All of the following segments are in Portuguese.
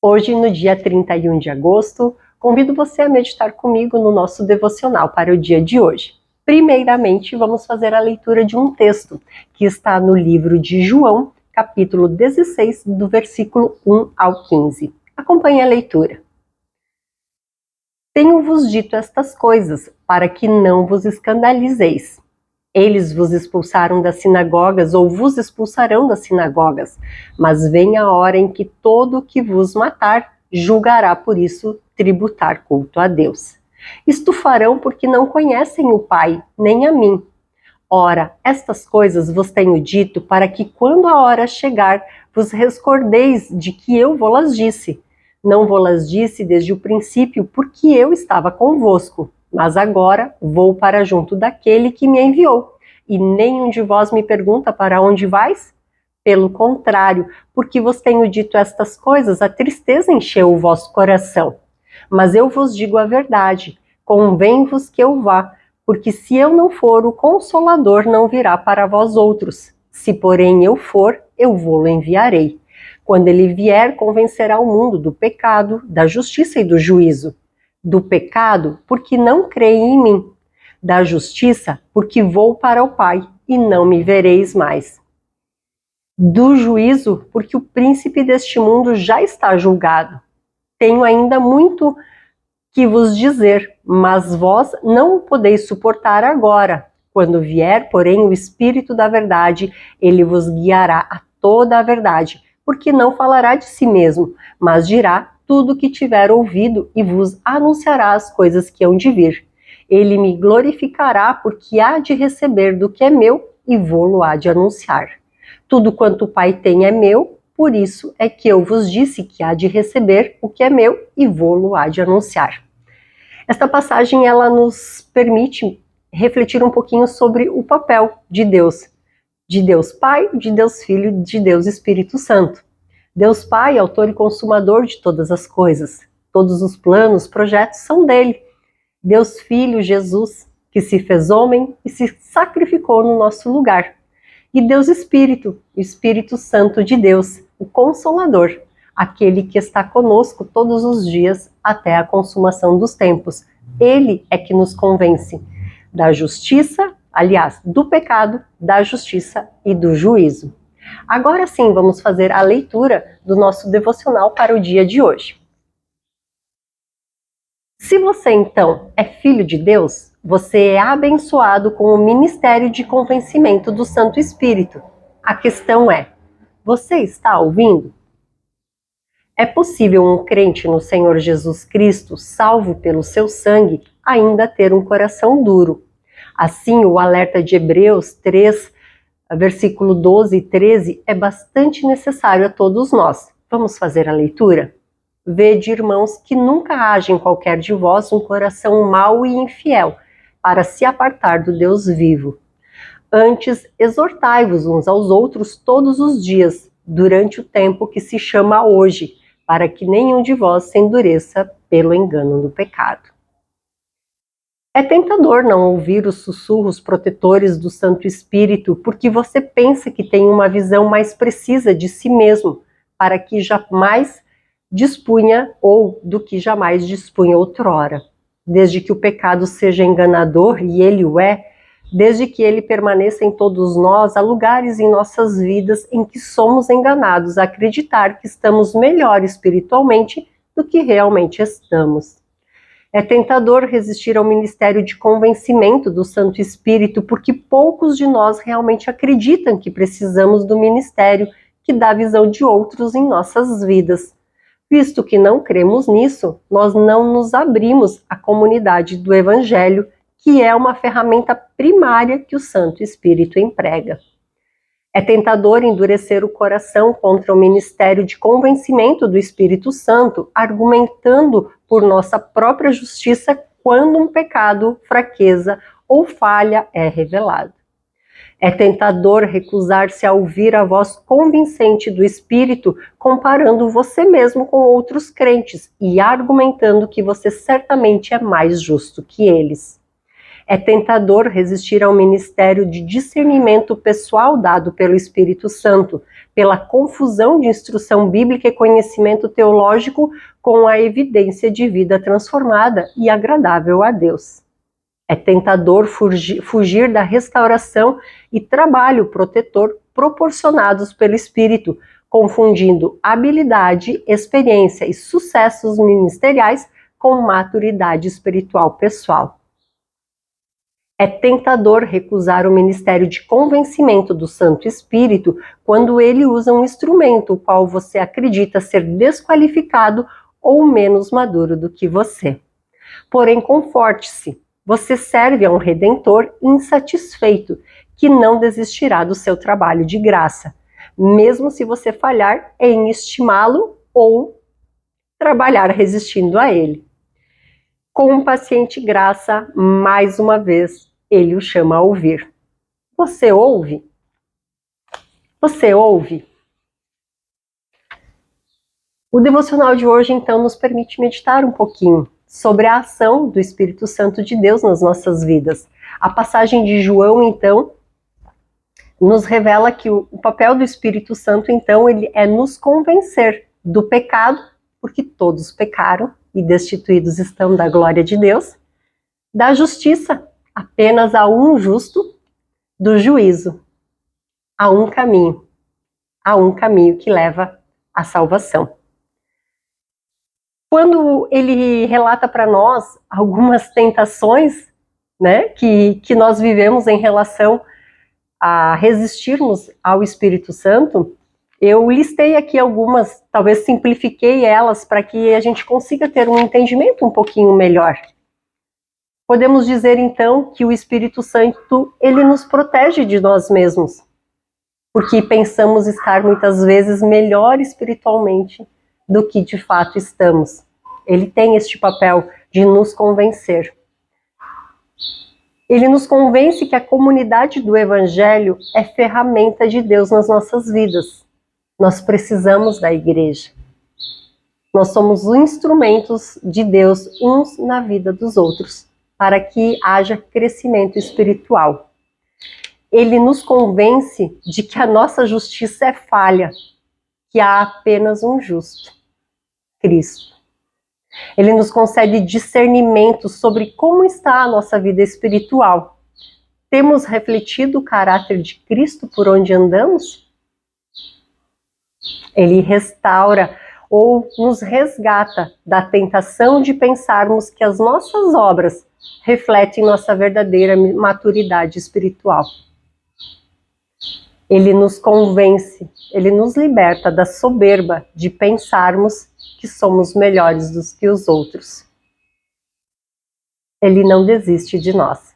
Hoje, no dia 31 de agosto, convido você a meditar comigo no nosso devocional para o dia de hoje. Primeiramente, vamos fazer a leitura de um texto que está no livro de João, capítulo 16, do versículo 1 ao 15. Acompanhe a leitura. Tenho-vos dito estas coisas, para que não vos escandalizeis. Eles vos expulsaram das sinagogas ou vos expulsarão das sinagogas, mas vem a hora em que todo o que vos matar julgará por isso tributar culto a Deus. Isto farão porque não conhecem o Pai, nem a mim. Ora, estas coisas vos tenho dito para que quando a hora chegar, vos recordeis de que eu vos disse. Não vos disse desde o princípio porque eu estava convosco. Mas agora vou para junto daquele que me enviou, e nenhum de vós me pergunta para onde vais? Pelo contrário, porque vos tenho dito estas coisas, a tristeza encheu o vosso coração. Mas eu vos digo a verdade, convém-vos que eu vá, porque se eu não for, o Consolador não virá para vós outros. Se porém eu for, eu vou-lo enviarei. Quando ele vier, convencerá o mundo do pecado, da justiça e do juízo. Do pecado, porque não creem em mim. Da justiça, porque vou para o Pai, e não me vereis mais. Do juízo, porque o príncipe deste mundo já está julgado. Tenho ainda muito que vos dizer, mas vós não o podeis suportar agora. Quando vier, porém, o Espírito da verdade, ele vos guiará a toda a verdade, porque não falará de si mesmo, mas dirá tudo o que tiver ouvido e vos anunciará as coisas que hão de vir. Ele me glorificará, porque há de receber do que é meu e vô-lo há de anunciar. Tudo quanto o Pai tem é meu, por isso é que eu vos disse que há de receber o que é meu e vô-lo há de anunciar. Esta passagem ela nos permite refletir um pouquinho sobre o papel de Deus Pai, de Deus Filho, de Deus Espírito Santo. Deus Pai, autor e consumador de todas as coisas. Todos os planos, projetos são dele. Deus Filho, Jesus, que se fez homem e se sacrificou no nosso lugar. E Deus Espírito, o Espírito Santo de Deus, o Consolador, aquele que está conosco todos os dias até a consumação dos tempos. Ele é que nos convence da justiça, aliás, do pecado, da justiça e do juízo. Agora sim, vamos fazer a leitura do nosso devocional para o dia de hoje. Se você então é filho de Deus, você é abençoado com o ministério de convencimento do Santo Espírito. A questão é, você está ouvindo? É possível um crente no Senhor Jesus Cristo, salvo pelo seu sangue, ainda ter um coração duro. Assim, o alerta de Hebreus 3, versículo 12 e 13 é bastante necessário a todos nós. Vamos fazer a leitura? Vede, irmãos, que nunca haja em qualquer de vós um coração mau e infiel, para se apartar do Deus vivo. Antes, exortai-vos uns aos outros todos os dias, durante o tempo que se chama hoje, para que nenhum de vós se endureça pelo engano do pecado. É tentador não ouvir os sussurros protetores do Santo Espírito, porque você pensa que tem uma visão mais precisa de si mesmo, para que jamais dispunha ou do que jamais dispunha outrora. Desde que o pecado seja enganador, e ele o é, desde que ele permaneça em todos nós, há lugares em nossas vidas em que somos enganados a acreditar que estamos melhor espiritualmente do que realmente estamos. É tentador resistir ao ministério de convencimento do Santo Espírito, porque poucos de nós realmente acreditam que precisamos do ministério que dá visão de outros em nossas vidas. Visto que não cremos nisso, nós não nos abrimos à comunidade do Evangelho, que é uma ferramenta primária que o Santo Espírito emprega. É tentador endurecer o coração contra o ministério de convencimento do Espírito Santo, argumentando por nossa própria justiça quando um pecado, fraqueza ou falha é revelado. É tentador recusar-se a ouvir a voz convincente do Espírito, comparando você mesmo com outros crentes e argumentando que você certamente é mais justo que eles. É tentador resistir ao ministério de discernimento pessoal dado pelo Espírito Santo, pela confusão de instrução bíblica e conhecimento teológico com a evidência de vida transformada e agradável a Deus. É tentador fugir da restauração e trabalho protetor proporcionados pelo Espírito, confundindo habilidade, experiência e sucessos ministeriais com maturidade espiritual pessoal. É tentador recusar o ministério de convencimento do Santo Espírito quando ele usa um instrumento o qual você acredita ser desqualificado ou menos maduro do que você. Porém, conforte-se, você serve a um Redentor insatisfeito, que não desistirá do seu trabalho de graça, mesmo se você falhar em estimá-lo ou trabalhar resistindo a ele. Com paciente graça, mais uma vez, ele o chama a ouvir. Você ouve? Você ouve? O devocional de hoje, então, nos permite meditar um pouquinho sobre a ação do Espírito Santo de Deus nas nossas vidas. A passagem de João, então, nos revela que o papel do Espírito Santo, então, ele é nos convencer do pecado, porque todos pecaram e destituídos estão da glória de Deus, da justiça, apenas há um justo, do juízo, há um caminho que leva à salvação. Quando ele relata para nós algumas tentações, né, que nós vivemos em relação a resistirmos ao Espírito Santo, eu listei aqui algumas, talvez simplifiquei elas para que a gente consiga ter um entendimento um pouquinho melhor. Podemos dizer então que o Espírito Santo, ele nos protege de nós mesmos, porque pensamos estar muitas vezes melhor espiritualmente do que de fato estamos. Ele tem este papel de nos convencer. Ele nos convence que a comunidade do Evangelho é ferramenta de Deus nas nossas vidas. Nós precisamos da igreja. Nós somos os instrumentos de Deus uns na vida dos outros, para que haja crescimento espiritual. Ele nos convence de que a nossa justiça é falha, que há apenas um justo, Cristo. Ele nos concede discernimento sobre como está a nossa vida espiritual. Temos refletido o caráter de Cristo por onde andamos? Ele restaura ou nos resgata da tentação de pensarmos que as nossas obras refletem nossa verdadeira maturidade espiritual. Ele nos convence, ele nos liberta da soberba de pensarmos que somos melhores do que os outros. Ele não desiste de nós.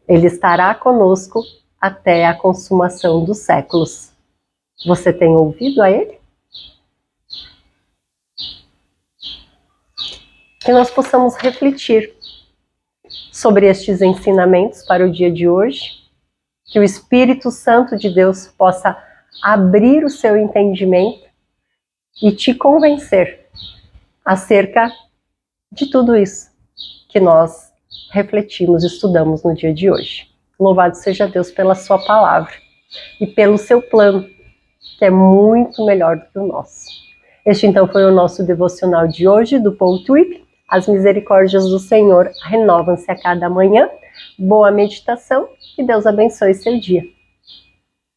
Ele estará conosco até a consumação dos séculos. Você tem ouvido a ele? Que nós possamos refletir sobre estes ensinamentos para o dia de hoje, que o Espírito Santo de Deus possa abrir o seu entendimento e te convencer acerca de tudo isso que nós refletimos e estudamos no dia de hoje. Louvado seja Deus pela sua palavra e pelo seu plano, que é muito melhor do que o nosso. Este então foi o nosso devocional de hoje do Paul Tripp. As misericórdias do Senhor renovam-se a cada manhã. Boa meditação e Deus abençoe seu dia.